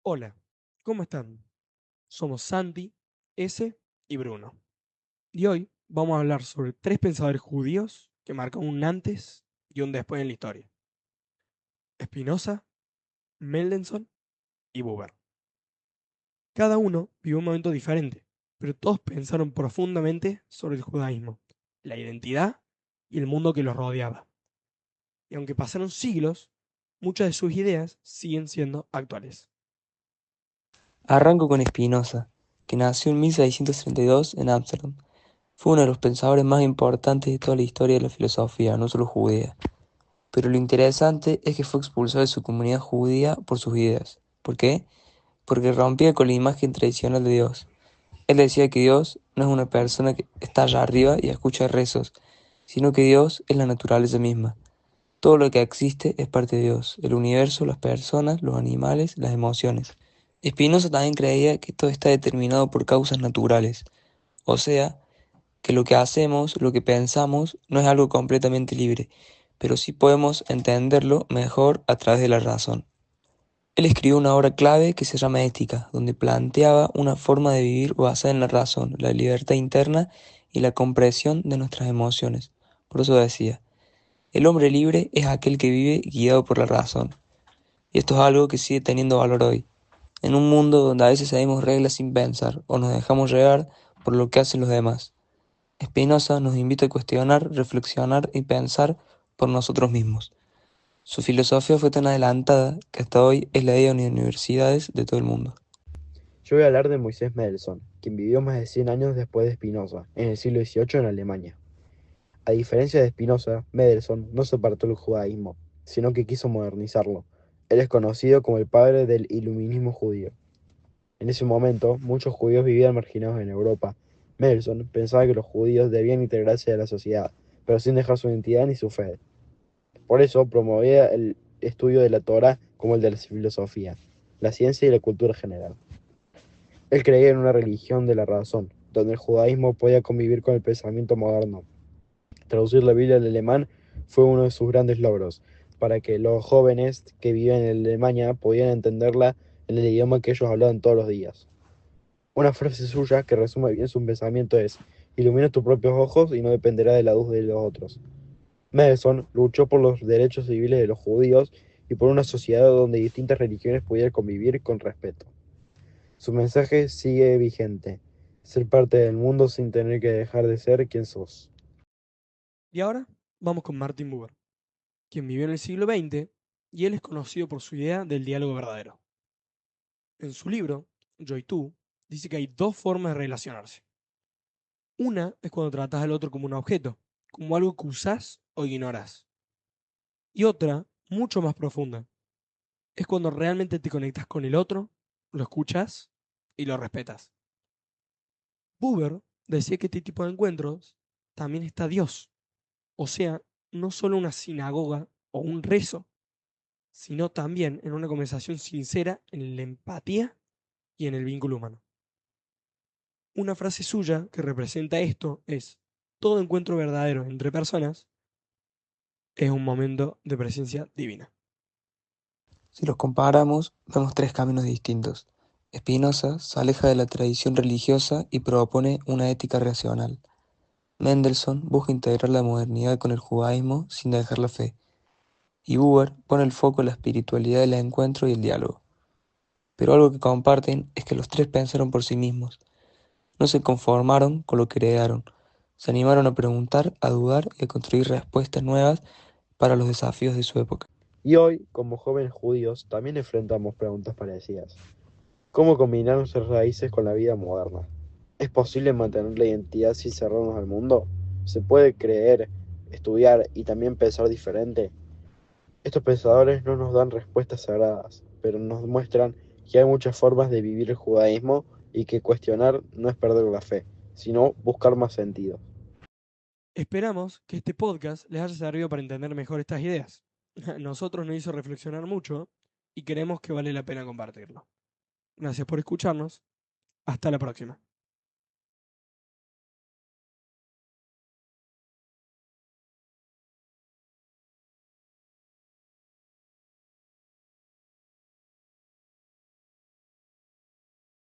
Hola, ¿cómo están? Somos Santi, S y Bruno. Y hoy vamos a hablar sobre tres pensadores judíos que marcan un antes y un después en la historia. Spinoza, Mendelssohn y Buber. Cada uno vivió un momento diferente, pero todos pensaron profundamente sobre el judaísmo, la identidad y el mundo que los rodeaba. Y aunque pasaron siglos, muchas de sus ideas siguen siendo actuales. Arranco con Spinoza, que nació en 1632 en Ámsterdam. Fue uno de los pensadores más importantes de toda la historia de la filosofía, no solo judía. Pero lo interesante es que fue expulsado de su comunidad judía por sus ideas. ¿Por qué? Porque rompía con la imagen tradicional de Dios. Él decía que Dios no es una persona que está allá arriba y escucha rezos, sino que Dios es la naturaleza misma. Todo lo que existe es parte de Dios, el universo, las personas, los animales, las emociones. Spinoza también creía que todo está determinado por causas naturales, o sea, que lo que hacemos, lo que pensamos, no es algo completamente libre, pero sí podemos entenderlo mejor a través de la razón. Él escribió una obra clave que se llama Ética, donde planteaba una forma de vivir basada en la razón, la libertad interna y la comprensión de nuestras emociones. Por eso decía, el hombre libre es aquel que vive guiado por la razón. Y esto es algo que sigue teniendo valor hoy, en un mundo donde a veces seguimos reglas sin pensar o nos dejamos llevar por lo que hacen los demás. Spinoza nos invita a cuestionar, reflexionar y pensar por nosotros mismos. Su filosofía fue tan adelantada que hasta hoy es leída en universidades de todo el mundo. Yo voy a hablar de Moisés Mendelssohn, quien vivió más de 100 años después de Spinoza, en el siglo XVIII en Alemania. A diferencia de Spinoza, Mendelssohn no se apartó del judaísmo, sino que quiso modernizarlo. Él es conocido como el padre del iluminismo judío. En ese momento, muchos judíos vivían marginados en Europa. Mendelssohn pensaba que los judíos debían integrarse a la sociedad, pero sin dejar su identidad ni su fe. Por eso promovía el estudio de la Torá como el de la filosofía, la ciencia y la cultura general. Él creía en una religión de la razón, donde el judaísmo podía convivir con el pensamiento moderno. Traducir la Biblia al alemán fue uno de sus grandes logros, para que los jóvenes que vivían en Alemania podían entenderla en el idioma que ellos hablaban todos los días. Una frase suya que resume bien su pensamiento es: ilumina tus propios ojos y no dependerá de la luz de los otros. Madison luchó por los derechos civiles de los judíos y por una sociedad donde distintas religiones pudieran convivir con respeto. Su mensaje sigue vigente: ser parte del mundo sin tener que dejar de ser quien sos. Y ahora vamos con Martin Buber, quien vivió en el siglo XX y él es conocido por su idea del diálogo verdadero. En su libro, Yo y tú, dice que hay dos formas de relacionarse. Una es cuando tratas al otro como un objeto, como algo que usás o ignorás. Y otra, mucho más profunda, es cuando realmente te conectas con el otro, lo escuchas y lo respetas. Buber decía que este tipo de encuentros también está Dios, o sea, no solo una sinagoga o un rezo, sino también en una conversación sincera en la empatía y en el vínculo humano. Una frase suya que representa esto es: todo encuentro verdadero entre personas es un momento de presencia divina. Si los comparamos, vemos tres caminos distintos. Spinoza se aleja de la tradición religiosa y propone una ética racional. Mendelssohn busca integrar la modernidad con el judaísmo sin dejar la fe. Y Buber pone el foco en la espiritualidad del encuentro y el diálogo. Pero algo que comparten es que los tres pensaron por sí mismos. No se conformaron con lo que heredaron. Se animaron a preguntar, a dudar y a construir respuestas nuevas para los desafíos de su época. Y hoy, como jóvenes judíos, también enfrentamos preguntas parecidas. ¿Cómo combinar nuestras raíces con la vida moderna? ¿Es posible mantener la identidad sin cerrarnos al mundo? ¿Se puede creer, estudiar y también pensar diferente? Estos pensadores no nos dan respuestas sagradas, pero nos muestran que hay muchas formas de vivir el judaísmo y que cuestionar no es perder la fe, sino buscar más sentido. Esperamos que este podcast les haya servido para entender mejor estas ideas. Nosotros nos hizo reflexionar mucho y creemos que vale la pena compartirlo. Gracias por escucharnos. Hasta la próxima.